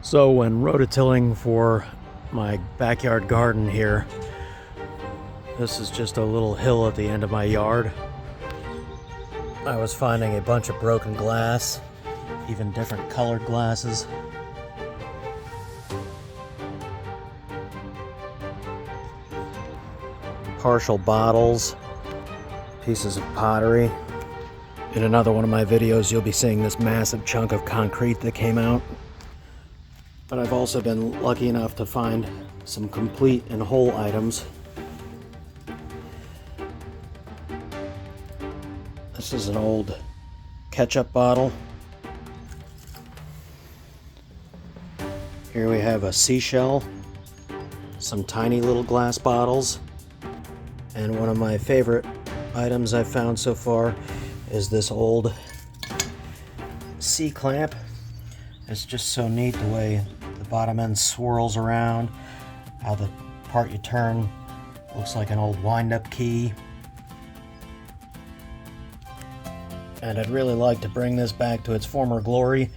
So when rototilling for my backyard garden here, this is just a little hill at the end of my yard. I was finding a bunch of broken glass, even different colored glasses. Partial bottles, pieces of pottery. In another one of my videos, you'll be seeing this massive chunk of concrete that came out. But I've also been lucky enough to find some complete and whole items. This is an old ketchup bottle. Here we have a seashell, some tiny little glass bottles, and one of my favorite items I've found so far is this old C-clamp. It's just so neat the way the bottom end swirls around, how the part you turn looks like an old wind-up key. And I'd really like to bring this back to its former glory